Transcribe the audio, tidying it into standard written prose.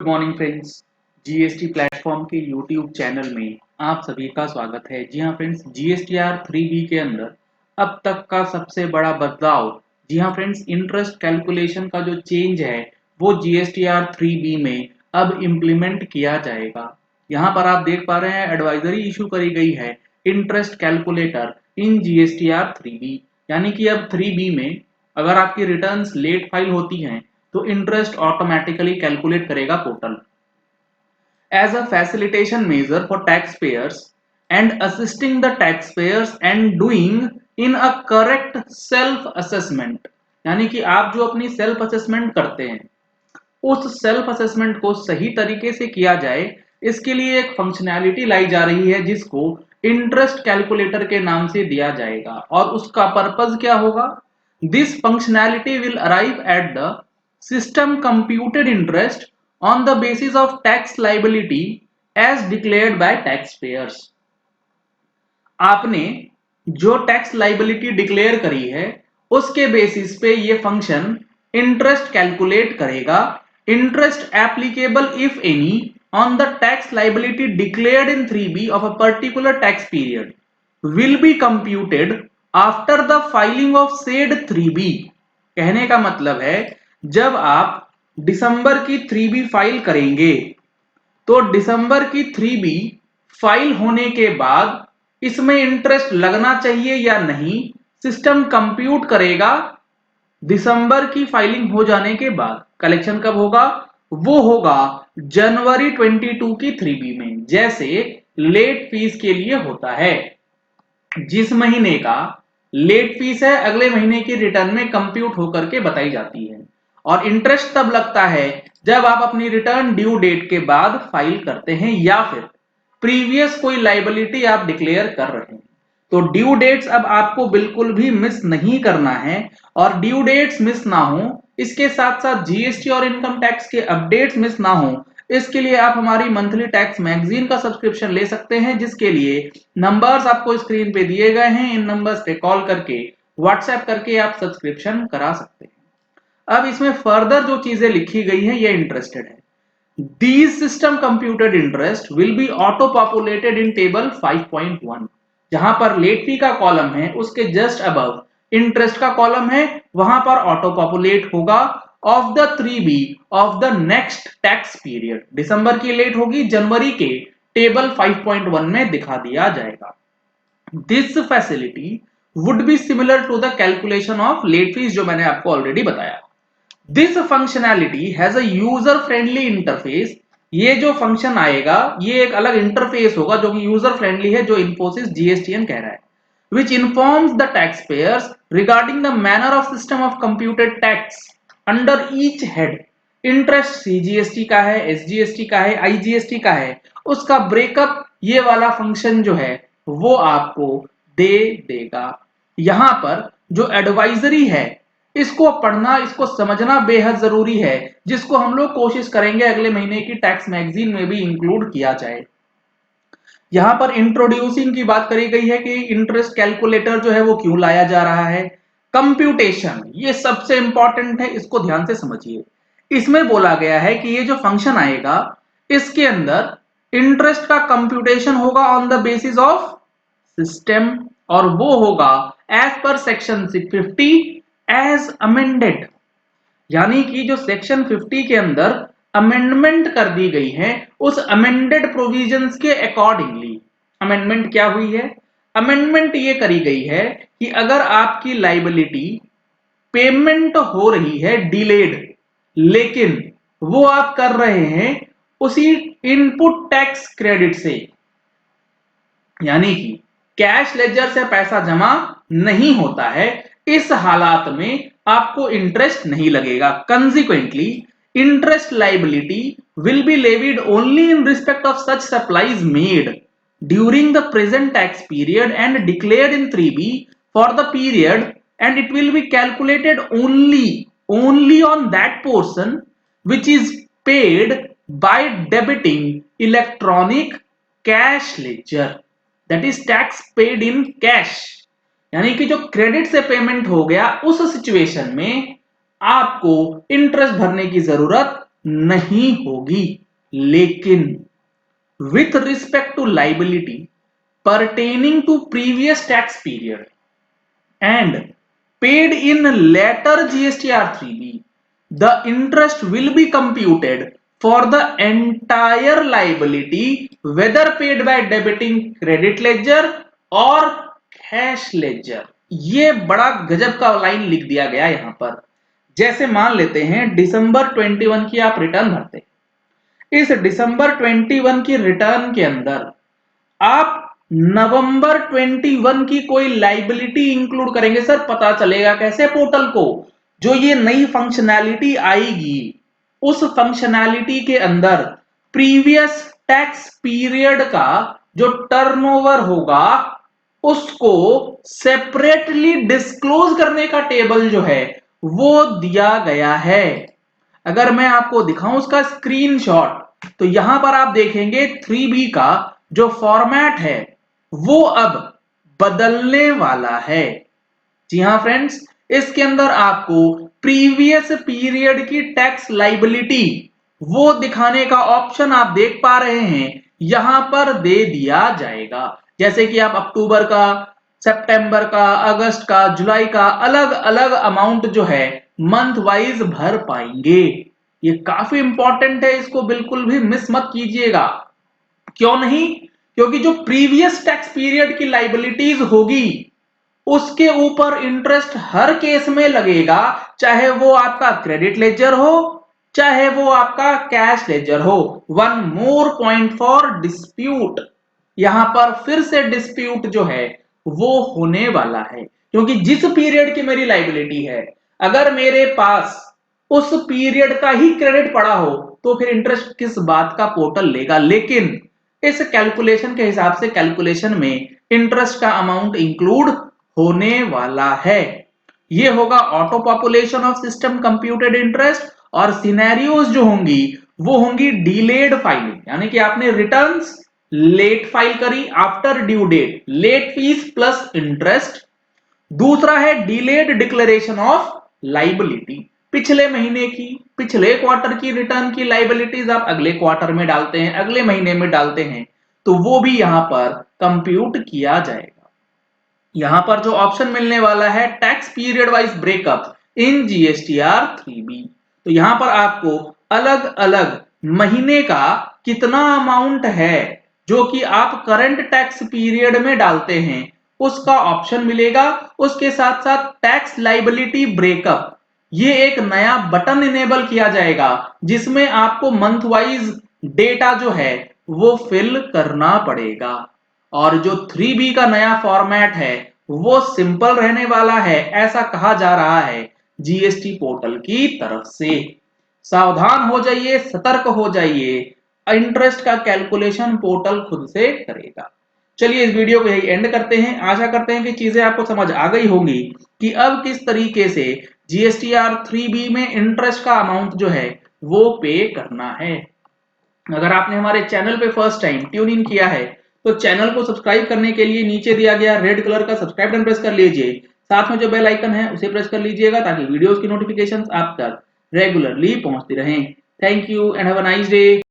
Morning friends, GST platform के YouTube channel में आप सभी का स्वागत है। जी हाँ फ्रेंड्स, जीएसटीआर 3B के अंदर अब तक का सबसे बड़ा बदलाव, जी हाँ फ्रेंड्स, इंटरेस्ट कैलकुलेशन का जो चेंज है वो जीएसटीआर 3B में अब इम्प्लीमेंट किया जाएगा। यहाँ पर आप देख पा रहे हैं एडवाइजरी इशू करी गई है इंटरेस्ट कैलकुलेटर इन जीएसटीआर 3B, यानी कि अब 3B में अगर आपकी रिटर्न्स लेट फाइल होती हैं तो इंटरेस्ट ऑटोमेटिकली कैलकुलेट करेगा portal. As a facilitation measure for taxpayers and assisting the taxpayers and doing in a correct self assessment, यानी कि आप जो अपनी सेल्फ असेसमेंट करते हैं उस सेल्फ असेसमेंट को सही तरीके से किया जाए, इसके लिए एक फंक्शनैलिटी लाई जा रही है जिसको इंटरेस्ट कैलकुलेटर के नाम से दिया जाएगा। और उसका पर्पज क्या होगा? This functionality will arrive at the system computed interest on the basis of tax liability as declared by taxpayers। आपने जो टैक्स लाइबिलिटी डिक्लेयर करी है उसके बेसिस पे ये फंक्शन इंटरेस्ट कैलकुलेट करेगा। Interest applicable if any on the tax liability declared in 3B of a particular tax period will be computed after the filing of said 3B। कहने का मतलब है जब आप दिसंबर की 3B फाइल करेंगे तो दिसंबर की 3B फाइल होने के बाद इसमें इंटरेस्ट लगना चाहिए या नहीं, सिस्टम कंप्यूट करेगा। दिसंबर की फाइलिंग हो जाने के बाद कलेक्शन कब होगा? वो होगा जनवरी 22 की 3B में, जैसे लेट फीस के लिए होता है। जिस महीने का लेट फीस है अगले महीने की रिटर्न में कंप्यूट होकर के बताई जाती है। और इंटरेस्ट तब लगता है जब आप अपनी रिटर्न ड्यू डेट के बाद फाइल करते हैं या फिर प्रीवियस कोई लाइबिलिटी आप डिक्लेयर कर रहे हैं। तो ड्यू डेट्स अब आपको बिल्कुल भी मिस नहीं करना है। और ड्यू डेट्स मिस ना हो, इसके साथ साथ जीएसटी और इनकम टैक्स के अपडेट्स मिस ना हो, इसके लिए आप हमारी मंथली टैक्स मैगजीन का सब्सक्रिप्शन ले सकते हैं, जिसके लिए नंबर्स आपको स्क्रीन पे दिए गए हैं। इन नंबर्स पे कॉल करके व्हाट्सएप करके आप सब्सक्रिप्शन करा सकते हैं। अब इसमें फर्दर जो चीजें लिखी गई हैं ये इंटरेस्टेड है। These system computed interest will be auto populated in table 5.1। जहां पर लेट फी का कॉलम है उसके जस्ट अबव इंटरेस्ट का कॉलम है, वहां पर ऑटो पॉपुलेट होगा of the 3B of the next tax period. दिसंबर की लेट होगी, जनवरी के टेबल 5.1 में दिखा दिया जाएगा। This facility would be similar to the calculation of late fees, जो मैंने आपको ऑलरेडी बताया। This functionality has a user friendly interface. ये जो फंक्शन आएगा ये एक अलग इंटरफेस होगा जो कि यूजर फ्रेंडली है, जो इन्फोसिस जीएसटीएन कह रहा है। which informs the taxpayers regarding the manner of system of computed tax under each head। Interest CGST का है, एसजीएसटी का है, आईजीएसटी का है, उसका ब्रेकअप ये वाला फंक्शन जो है वो आपको दे देगा। यहां पर जो एडवाइजरी है इसको पढ़ना, इसको समझना बेहद जरूरी है, जिसको हम लोग कोशिश करेंगे अगले महीने की टैक्स मैगजीन में भी इंक्लूड किया जाए। यहां पर इंट्रोड्यूसिंग की बात करी गई है कि इंटरेस्ट कैलकुलेटर जो है वो क्यों लाया जा रहा है। कंप्यूटेशन ये सबसे इंपॉर्टेंट है, इसको ध्यान से समझिए। इसमें बोला गया है कि ये जो फंक्शन आएगा इसके अंदर इंटरेस्ट का कंप्यूटेशन होगा on the basis of system, और वो होगा as per section 50 as amended. यानी कि जो सेक्शन 50 के अंदर अमेंडमेंट कर दी गई है उस अमेंडेड प्रोविजंस के अकॉर्डिंगली। अमेंडमेंट क्या हुई है? अमेंडमेंट ये करी गई है कि अगर आपकी लाइबिलिटी पेमेंट हो रही है डिलेड, लेकिन वो आप कर रहे हैं उसी इनपुट टैक्स क्रेडिट से, यानी कि कैश लेजर से पैसा जमा नहीं होता है, इस हालात में आपको इंटरेस्ट नहीं लगेगा। Consequently interest liability will be levied only in respect of such supplies made during the present tax period and declared in 3B for the period, and it will be calculated only on that portion which is paid by debiting electronic cash ledger, that is tax paid in cash. यानी कि जो credit से payment हो गया उस situation में आपको interest भरने की जरूरत नहीं होगी। लेकिन with respect to liability pertaining to previous tax period and paid in later GSTR 3B, the interest will be computed for the entire liability whether paid by debiting credit ledger or cash ledger। ये बड़ा गजब का line लिख दिया गया यहां पर। जैसे मान लेते हैं दिसंबर 21 की आप रिटर्न भरते, इस दिसंबर 21 की रिटर्न के अंदर आप नवंबर 21 की कोई लाइबिलिटी इंक्लूड करेंगे। सर पता चलेगा कैसे पोर्टल को? जो ये नई फंक्शनैलिटी आएगी उस फंक्शनैलिटी के अंदर प्रीवियस टैक्स पीरियड का जो टर्नओवर होगा उसको सेपरेटली डिस्क्लोज करने का टेबल जो है वो दिया गया है। अगर मैं आपको दिखाऊं उसका स्क्रीनशॉट तो यहां पर आप देखेंगे 3B का जो फॉर्मेट है वो अब बदलने वाला है। जी हां फ्रेंड्स, इसके अंदर आपको प्रीवियस पीरियड की टैक्स लाइबिलिटी वो दिखाने का ऑप्शन आप देख पा रहे हैं यहां पर दे दिया जाएगा। जैसे कि आप अक्टूबर का, सितंबर का, अगस्त का, जुलाई का अलग अलग अमाउंट जो है मंथ वाइज भर पाएंगे। ये काफी इंपॉर्टेंट है, इसको बिल्कुल भी मिस मत कीजिएगा। क्यों नहीं? क्योंकि जो प्रीवियस टैक्स पीरियड की लाइबिलिटीज होगी उसके ऊपर इंटरेस्ट हर केस में लगेगा, चाहे वो आपका क्रेडिट लेजर हो चाहे वो आपका कैश लेजर हो। One more point for dispute, यहां पर फिर से डिस्प्यूट जो है वो होने वाला है। क्योंकि जिस पीरियड की मेरी लाइबिलिटी है अगर मेरे पास उस पीरियड का ही क्रेडिट पड़ा हो तो फिर इंटरेस्ट किस बात का पोर्टल लेगा। लेकिन इस कैलकुलेशन के हिसाब से कैलकुलेशन में इंटरेस्ट का अमाउंट इंक्लूड होने वाला है। ये होगा auto population of system computed interest. और सिनेरियोज जो होंगी वो होंगी डिलेड फाइलिंग, यानी कि आपने रिटर्न्स लेट फाइल करी after due date, late fees plus interest. दूसरा है डिलेड डिक्लेरेशन ऑफ लाइबिलिटी, पिछले महीने की, पिछले क्वार्टर की रिटर्न की लाइबिलिटीज आप अगले क्वार्टर में डालते हैं, अगले महीने में डालते हैं, तो वो भी यहां पर कंप्यूट किया जाएगा। यहां पर जो ऑप्शन मिलने वाला है टैक्स पीरियड वाइज ब्रेकअप इन जीएसटीआर 3B, तो यहां पर आपको अलग अलग महीने का कितना अमाउंट है जो कि आप करंट टैक्स पीरियड में डालते हैं उसका ऑप्शन मिलेगा। उसके साथ साथ टैक्स लाइबिलिटी ब्रेकअप, ये एक नया बटन इनेबल किया जाएगा जिसमें आपको मंथ वाइज डेटा जो है वो फिल करना पड़ेगा। और जो 3B का नया फॉर्मेट है वो सिंपल रहने वाला है, ऐसा कहा जा रहा है जीएसटी पोर्टल की तरफ से। सावधान हो जाइए, सतर्क हो जाइए, इंटरेस्ट का कैलकुलेशन पोर्टल खुद से करेगा। चलिए इस वीडियो को यही एंड करते हैं। आशा करते हैं कि चीजें आपको समझ आ गई होंगी कि अब किस तरीके से जीएसटीआर 3B में इंटरेस्ट का अमाउंट जो है वो पे करना है। अगर आपने हमारे चैनल पे फर्स्ट टाइम ट्यून इन किया है तो चैनल को सब्सक्राइब करने के लिए नीचे दिया गया रेड कलर का सब्सक्राइब बटन प्रेस कर लीजिए। साथ में जो बेल आइकन है उसे प्रेस कर लीजिएगा ताकि वीडियोस की नोटिफिकेशंस आप तक रेगुलरली पहुंचती रहें। Thank you and have a nice day.